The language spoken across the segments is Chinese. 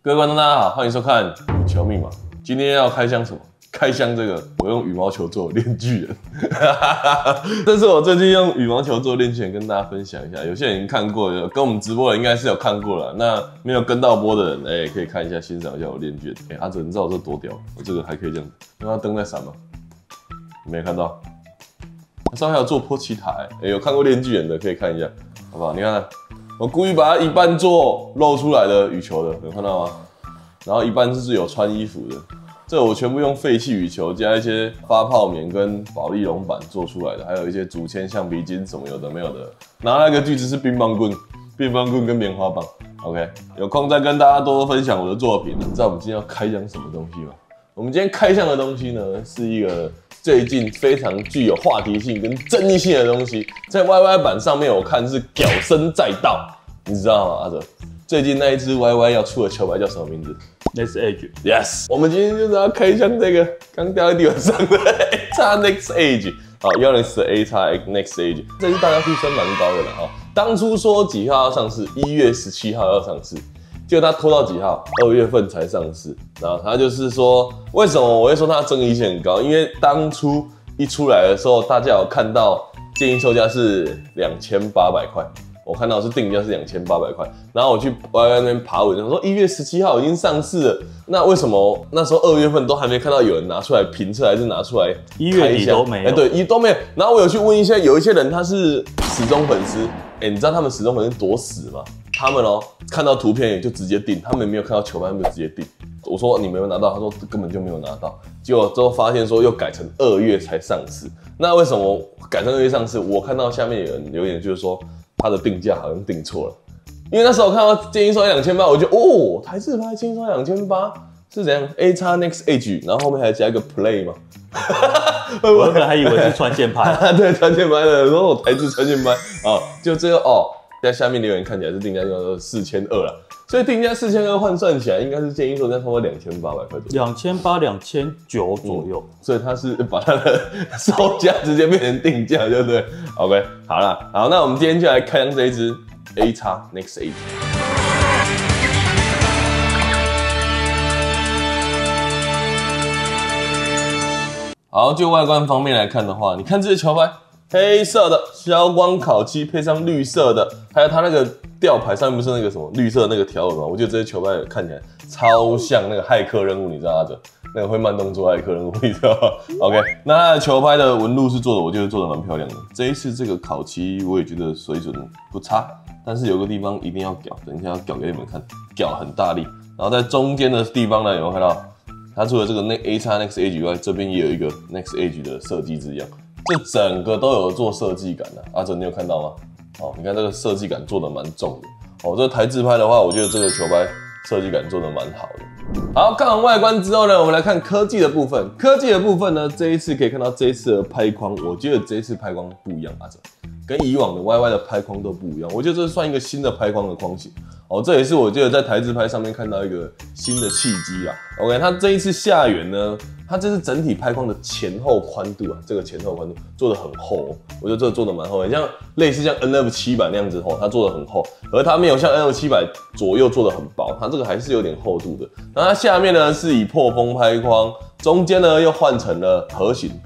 各位观众，大家好，欢迎收看《羽球密码》。今天要开箱什么？开箱这个，我用羽毛球做链锯人。这是我最近用羽毛球做链锯人，跟大家分享一下。有些人已经看过了，跟我们直播的应该是有看过了。那没有跟到播的人，可以看一下，欣赏一下我链锯人。阿哲，你知道我这多屌？我这个还可以这样子，因为它灯在闪吗？没看到？上面还有做波奇塔，有看过链锯人的可以看一下，好不好？你看。我故意把它一半做露出来的羽球的，有看到吗？然后一半是有穿衣服的，这我全部用废弃羽球加一些发泡棉跟保丽龙板做出来的，还有一些竹签、橡皮筋什么有的没有的。然后那个锯子是冰棒棍跟棉花棒。OK， 有空再跟大家多多分享我的作品。你知道我们今天要开箱什么东西吗？我们今天开箱的东西呢，是一个最近非常具有话题性跟争议性的东西，在 YY 版上面我看是屌声载道，你知道吗？阿哲，最近那一支 YY 要出的球拍叫什么名字 ？Next Age。Yes， 我们今天就是要开箱这个刚掉在地板上的 A Next Age， 好，104的 A Next Age， 这是大家呼声蛮高的了啊。当初说几号要上市，1月17号要上市。结果他拖到几号？2月份才上市。然后他就是说，为什么我会说它争议性很高？因为当初一出来的时候，大家有看到建议售价是2800块，我看到是定价是2800块。然后我去 YY 那边爬文，他说1月17号已经上市了，那为什么那时候2月份都还没看到有人拿出来评测，还是拿出来1月底都没有？对，都没有。然后我有去问一些，有一些人他是死忠粉丝，你知道他们死忠粉丝多死吗？他们看到图片也就直接订，他们没有看到球拍，他们就直接订。我说你没有拿到，他说根本就没有拿到。结果之后发现说又改成2月才上市。那为什么改成2月上市？我看到下面有人留言就是说他的定价好像定错了，因为那时候我看到建议售价2800，我就台制拍建议售价2800是怎样 ？A Next Age， 然后后面还加一个 Play 吗？我本来还以为是穿线拍，对，穿线拍的，然后我台制穿线拍就这个在下面留言看起来是定价就4200了，所以定价4200换算起来应该是建议售价差不多2800块左右，2800、2900左右，所以他是把他的售价直接变成定价，对不对 ？OK， 好了，好，那我们今天就来开箱这一支 A Next Age。好，就外观方面来看的话，你看这支球拍。黑色的消光烤漆配上绿色的，还有它那个吊牌上面不是那个什么绿色那个条纹吗？我觉得这些球拍看起来超像那个骇客任务，你知道吗？那个会慢动作骇客任务，你知道吗 ？OK， 那它的球拍的纹路是做的，我觉得做的蛮漂亮的。这一次这个烤漆我也觉得水准不差，但是有个地方一定要屌，等一下要屌给你们看，屌很大力。然后在中间的地方呢，有没有看到？它除了这个A Next Age 以外，这边也有一个 Next Age 的设计字样。这整个都有做设计感的，阿哲你有看到吗？你看这个设计感做的蛮重的。这个台制拍的话，我觉得这个球拍设计感做的蛮好的。好，看完外观之后呢，我们来看科技的部分。科技的部分呢，这一次可以看到这一次的拍框，我觉得这一次拍框不一样，阿哲跟以往的 YY 的拍框都不一样。我觉得这算一个新的拍框的框型。这也是我觉得在台制拍上面看到一个新的契机啊。OK， 它这一次下缘呢，它这是整体拍框的前后宽度啊，这个前后宽度做的很厚，我觉得这个做的蛮厚的，像类似像 NF700那样子它做的很厚，而它没有像 NF700左右做的很薄，它这个还是有点厚度的。然后它下面呢是以破风拍框，中间呢又换成了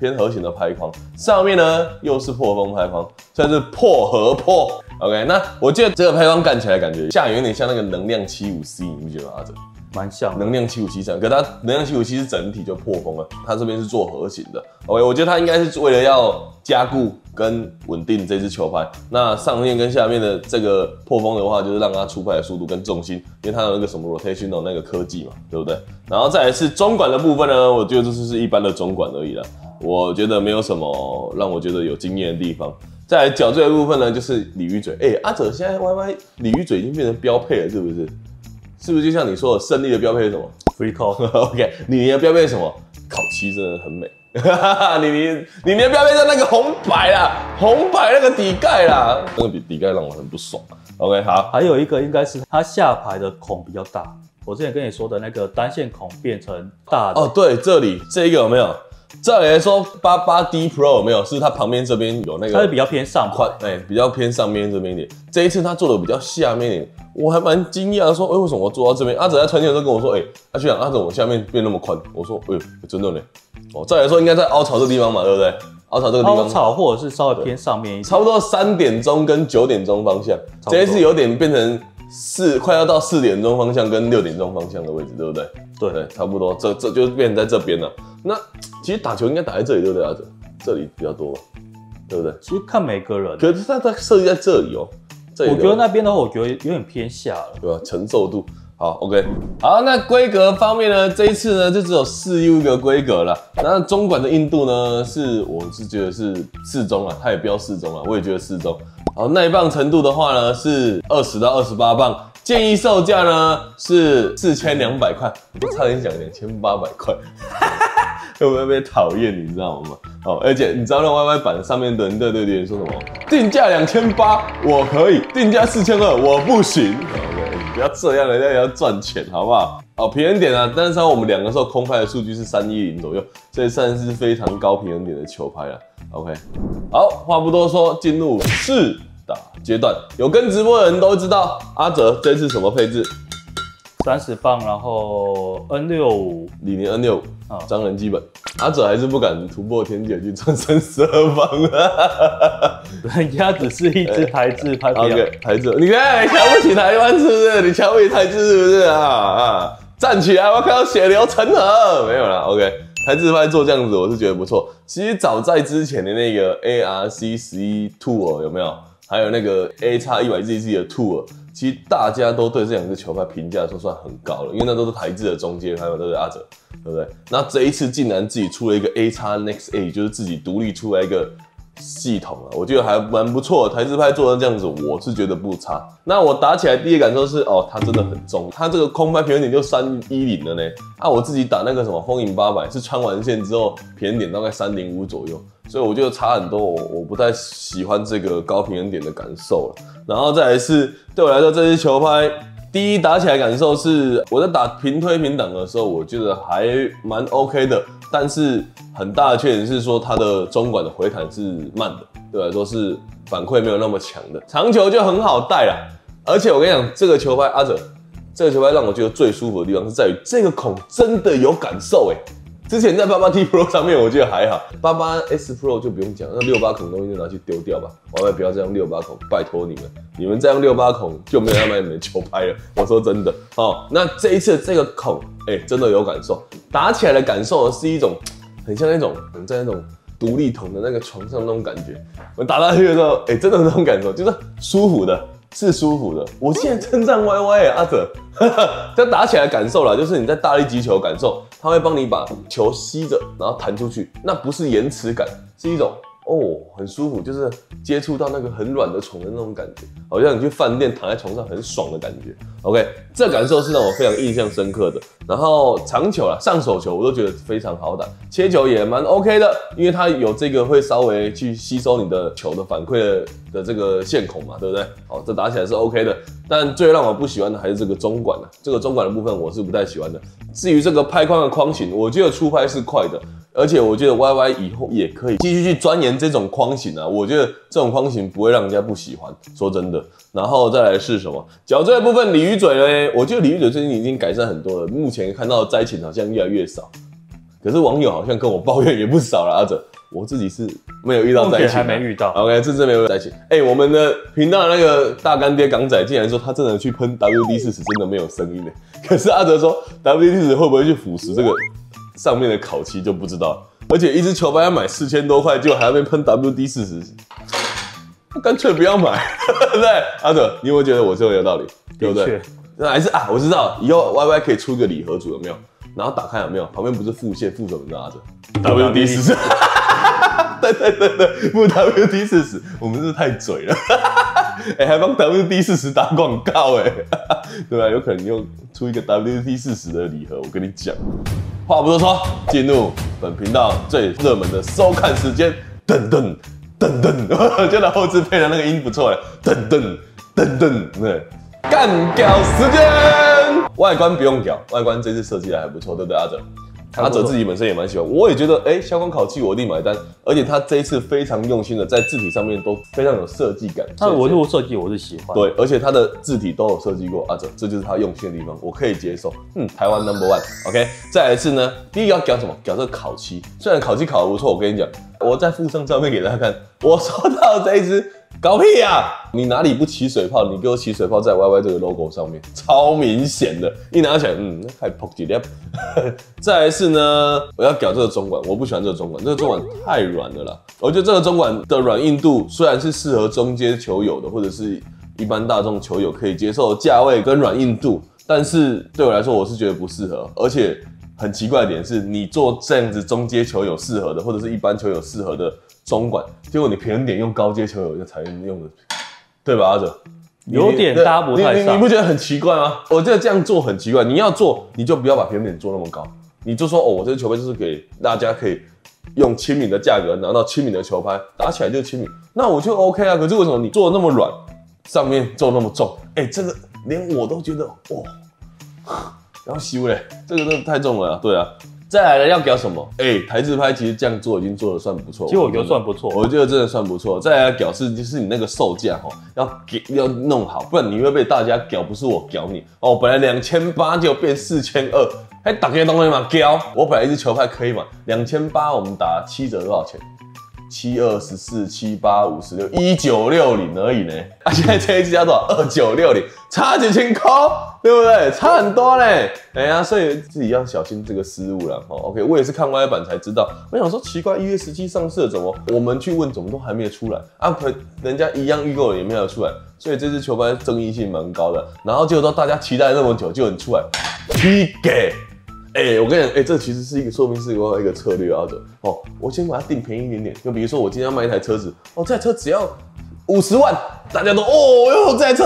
偏盒型的拍框，上面呢又是破风拍框，算是破和破。OK， 那我觉得这个拍框干起来感觉下缘有点像那个能量 75C， 你不觉得吗？阿哲？蛮像能量757上，可它能量757是整体就破风了，它这边是做盒型的。OK， 我觉得它应该是为了要加固跟稳定这支球拍。那上面跟下面的这个破风的话，就是让它出拍的速度跟重心，因为它有那个什么 rotational 那个科技嘛，对不对？然后再来是中管的部分呢，我觉得这是一般的中管而已啦，我觉得没有什么让我觉得有惊艳的地方。再来角坠的部分呢，就是鲤鱼嘴。阿哲现在 YY 鲤鱼嘴已经变成标配了，是不是？是不是就像你说的，胜利的标配是什么 ？Free call。OK， 你的标配是什么？烤漆真的很美。你的标配是那个红白啦，红白那个底盖啦，那个底盖让我很不爽。OK， 好。还有一个应该是它下排的孔比较大，我之前跟你说的那个单线孔变成大的。对，这里这一个有没有？再来说88D Pro 有没有？是它旁边这边有那个，它是比较偏上宽，比较偏上面这边一点。这一次它做的比较下面一点，我还蛮惊讶的，说，为什么我做到这边？阿哲在传线的时候跟我说，阿学长，阿哲我下面变那么宽，我说，真的呢。再来说应该在凹槽这地方嘛，对不对？凹槽这个地方，凹槽或者是稍微偏上面一点，差不多3点钟跟9点钟方向，这一次有点变成快要到4点钟方向跟6点钟方向的位置，对不对？对，差不多，这就变成在这边了。那其实打球应该打在这里，对不对？阿哲，这里比较多吧，对不对？其实看每个人，可是它设计在这里哦。我觉得那边的话，我觉得有点偏下了，对吧？承受度。好 ，OK， 好，那规格方面呢，这一次呢就只有4U 的规格了。那中管的硬度呢，我是觉得是适中啊，它也标适中啊，我也觉得适中。好，耐磅程度的话呢是20到28磅，建议售价呢是4200块，我差点讲2800块，会不会被讨厌？你知道吗？好，而且你知道那 YY 版上面的人对留言说什么？定价2800我可以，定价4200我不行。不要这样，人家也要赚钱，好不好？平衡点啊，但是我们2个时候空拍的数据是310左右，所以算是非常高平衡点的球拍了。OK， 好，话不多说，进入试打阶段。有跟直播的人都知道，阿哲这次什么配置？30磅，然后 N65，李宁 N65，张人基本。阿哲还是不敢突破天界去转32磅啊！人家只是一支台制拍片。OK， 台制，你看你瞧不起台湾是不是？你瞧不起台制是不是啊？站起来，我看到血流成河。没有啦 ，OK， 台制拍做这样子，我是觉得不错。其实早在之前的那个 ARC11 Tour 有没有？还有那个 AX100ZZ 的 Tour， 其实大家都对这2支球拍评价都算很高了，因为那都是台制的中阶拍嘛，对不对？阿哲，对不对？那这一次竟然自己出了一个 AX Next A， 就是自己独立出来一个系统啊，我觉得还蛮不错的。台制拍做成这样子，我是觉得不差。那我打起来第一个感受是，它真的很重，它这个空拍平衡点就310了呢。我自己打那个什么风影800是穿完线之后平衡点大概305左右。所以我觉得差很多，我不太喜欢这个高平衡点的感受了。然后再来是对我来说，这支球拍第一打起来感受是，我在打平推平挡的时候，我觉得还蛮 OK 的。但是很大的缺点是说，它的中管的回弹是慢的，对我来说是反馈没有那么强的。长球就很好带啦，而且我跟你讲，这个球拍阿哲，这个球拍让我觉得最舒服的地方是在于这个孔真的有感受之前在 88T Pro 上面我觉得还好，88S Pro 就不用讲，那68孔东西就拿去丢掉吧，万万不要再用68孔，拜托你们再用68孔就没有要买你们的球拍了。我说真的那这一次这个孔，真的有感受，打起来的感受是一种很像那种在那种独立筒的那个床上那种感觉，我打下去的时候，真的有那种感受，就是舒服的。是舒服的，我现在称赞 YY 阿哲，这打起来感受啦，就是你在大力击球感受，它会帮你把球吸着，然后弹出去，那不是延迟感，是一种很舒服，就是接触到那个很软的床的那种感觉，好像你去饭店躺在床上很爽的感觉。OK， 这感受是让我非常印象深刻的。然后长球啦，上手球我都觉得非常好打，切球也蛮 OK 的，因为它有这个会稍微去吸收你的球的反馈的这个线孔嘛，对不对？好，这打起来是 OK 的。但最让我不喜欢的还是这个中管啦，这个中管的部分我是不太喜欢的。至于这个拍框的框型，我觉得出拍是快的。而且我觉得 YY 以后也可以继续去钻研这种框型啊，我觉得这种框型不会让人家不喜欢，说真的。然后再来是什么？脚椎的部分，鲤鱼嘴呢？我觉得鲤鱼嘴最近已经改善很多了，目前看到的灾情好像越来越少。可是网友好像跟我抱怨也不少了，阿哲，我自己是没有遇到灾情，还没遇到。OK， 真没有灾情。我们的频道的那个大干爹港仔竟然说他真的去喷 WD-40，真的没有声音呢。可是阿哲说 WD-40会不会去腐蚀这个上面的烤漆就不知道，而且一支球拍要买4000多块，结果还要被喷 WD-40，干脆不要买，对不对？阿哲，你有没有觉得我这个有道理？对不对？那还是我知道，以后 YY 可以出一个礼盒组，有没有？然后打开有没有？旁边不是副线，副什么？你知道阿哲 ？WD-40，对，副 WD-40，我们是太嘴了，还帮 WD-40打广告对吧？有可能又出一个 WD-40的礼盒，我跟你讲。话不多说，进入本频道最热门的收看时间，噔噔噔噔，觉得后置配的那个音不错噔噔噔噔，对，干屌时间。外观不用屌，外观这次设计的还不错，对不对，阿哲？阿哲自己本身也蛮喜欢，我也觉得，消光烤漆我一定买单，而且他这一次非常用心的在字体上面都非常有设计感，他的纹路设计我是喜欢，对，而且他的字体都有设计过，阿哲，这就是他用心的地方，我可以接受，台湾 No.1，OK， 再来一次呢，第一个要搞什么？搞这个烤漆，虽然烤漆烤得不错，我跟你讲，我再附上照片给大家看，我收到这一支。搞屁呀！你哪里不起水泡？你给我起水泡在 YY 这个 logo 上面，超明显的。一拿起来，还扑几粒。再来是呢，我要搞这个中管，我不喜欢这个中管，这个中管太软了啦。我觉得这个中管的软硬度虽然是适合中阶球友的，或者是一般大众球友可以接受的价位跟软硬度，但是对我来说，我是觉得不适合，而且。很奇怪的点是，你做这样子中阶球友适合的，或者是一般球友适合的中管，结果你平衡点用高阶球友才用的，对吧，阿哲？有点搭不太上，你不觉得很奇怪吗？我觉得这样做很奇怪。你要做，你就不要把平衡点做那么高，你就说我这个球拍就是给大家可以用亲民的价格拿到亲民的球拍，打起来就亲民，那我就 OK 啊。可是为什么你做的那么软，上面做那么重？这个连我都觉得要修嘞，这个真的太重了啊！对啊，再来了要搞什么？台制拍其实这样做已经做得算不错，其实我觉得算不错，我觉得真的算不错。再来搞就是你那个售价要弄好，不然你会被大家搞，不是我搞你本来2800就变4200，大家东西嘛搞。我本来一支球拍可以嘛，2800我们打7折多少钱？72、14、78、56、1960而已呢。现在这一支叫多少？2960，差几千块，对不对？差很多嘞。所以自己要小心这个失误啦。OK， 我也是看 Y 版才知道。我想说奇怪，1月17上市了，怎么我们去问，怎么都还没有出来啊？人家一样预购也没有出来，所以这支球拍争议性蛮高的。然后结果到大家期待那么久，就很出来批给。我跟你讲，这其实是说明是一个策略啊，我先把它定便宜一点点，就比如说我今天要卖一台车子，这台车只要50万，大家都这台车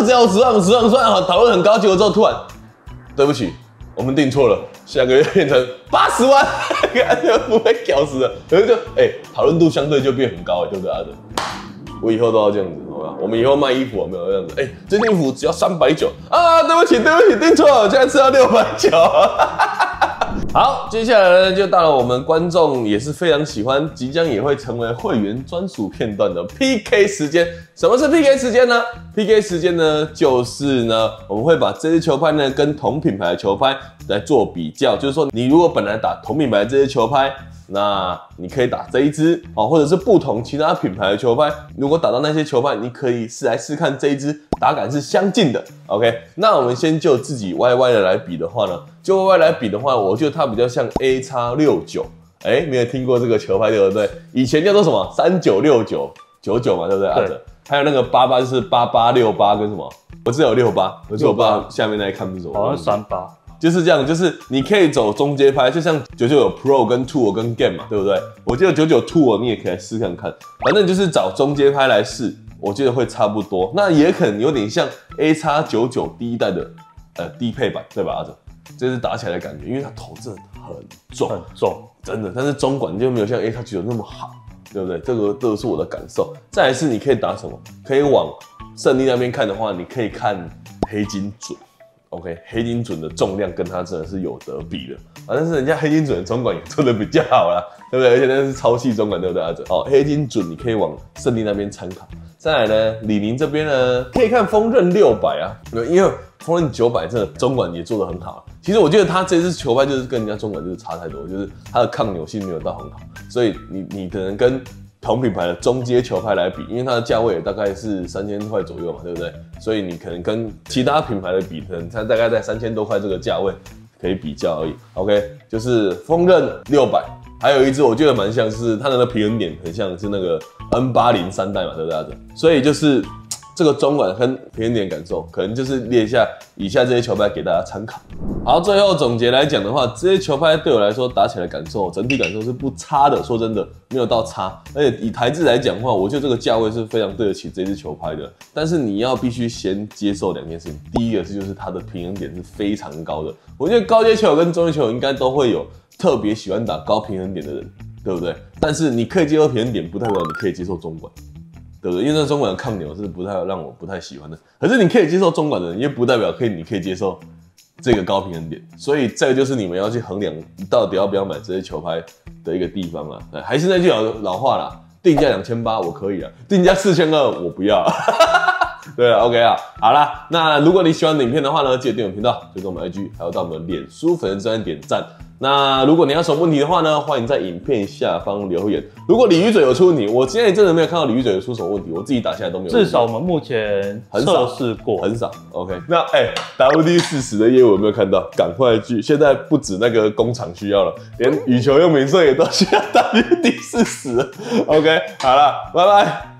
只要50万，讨论很高，结果之后突然，对不起，我们定错了，下个月变成80万，就不会搞死了，然后就讨论度相对就变很高，对不对，阿哲？我以后都要这样子，好吧？我们以后卖衣服有没有这样子？这件衣服只要390啊！对不起，订错了，现在吃到690。好，接下来呢，就到了我们观众也是非常喜欢，即将也会成为会员专属片段的 PK 时间。什么是 PK 时间呢 ？PK 时间呢，就是呢，我们会把这支球拍呢跟同品牌的球拍来做比较，就是说，你如果本来打同品牌这支球拍。那你可以打这一支或者是不同其他品牌的球拍，如果打到那些球拍，你可以试看这一支打感是相近的。OK， 那我们先就自己 YY 的来比的话呢，就 YY 来比的话，我觉得它比较像 AX69，没有听过这个球拍对不对？以前叫做什么396999嘛，对不对？对。还有那个88就是8868跟什么？我只有68，可是我不知道下面那一看是什么，好像38。就是这样，就是你可以走中阶拍，就像99有 Pro 跟 Tour 跟 Game 嘛，对不对？我记得99 Tour 你也可以来试看看，反正就是找中阶拍来试，我觉得会差不多。那也可能有点像 AX99 第一代的低配版，对吧，阿哲？这是打起来的感觉，因为它头真的很重，真的。但是中管就没有像 AX99 那么好，对不对？这个是我的感受。再来是你可以打什么？可以往胜利那边看的话，你可以看黑金准。OK， 黑金准的重量跟它真的是有得比的但是人家黑金准的中管也做的比较好啦，对不对？而且那是超细中管，对不对，阿哲？黑金准你可以往胜利那边参考。再来呢，李宁这边呢，可以看锋刃600啊，因为锋刃900真的中管也做得很好。其实我觉得他这支球拍就是跟人家中管就是差太多，就是它的抗扭性没有到很好，所以你可能跟同品牌的中阶球拍来比，因为它的价位也大概是3000块左右嘛，对不对？所以你可能跟其他品牌的比，可能它大概在3000多块这个价位可以比较而已。OK， 就是锋刃600，还有一支我觉得蛮像是它的平衡点很像是那个 N80 3代嘛，对不对？所以就是这个中管跟平衡点感受，可能就是列一下以下这些球拍给大家参考。好，最后总结来讲的话，这些球拍对我来说打起来感受，整体感受是不差的。说真的，没有到差。而且以台制来讲的话，我觉得这个价位是非常对得起这支球拍的。但是你要必须先接受2件事情，第一个就是它的平衡点是非常高的。我觉得高阶球跟中阶球应该都会有特别喜欢打高平衡点的人，对不对？但是你可以接受平衡点，不代表你可以接受中管。对不对？因为那中管的抗扭是让我不太喜欢的。可是你可以接受中管的人，也不代表你可以接受这个高平衡点，所以这个就是你们要去衡量到底要不要买这些球拍的一个地方啦。还是那句老话啦，定价2800我可以啊，定价4200我不要。对了 ，OK 啊，好啦，那如果你喜欢影片的话呢，记得订阅频道，追踪我们 IG， 还有到我们脸书粉丝专页点赞。那如果你有什么问题的话呢，欢迎在影片下方留言。如果鲤鱼嘴有出问题，我今天真的没有看到鲤鱼嘴有出什么问题，我自己打下来都没有问题。至少我们目前测试过，很少。OK， 那WD40的业务有没有看到？赶快去！现在不止那个工厂需要了，连羽球用品社也都需要WD40。OK， 好了，拜拜。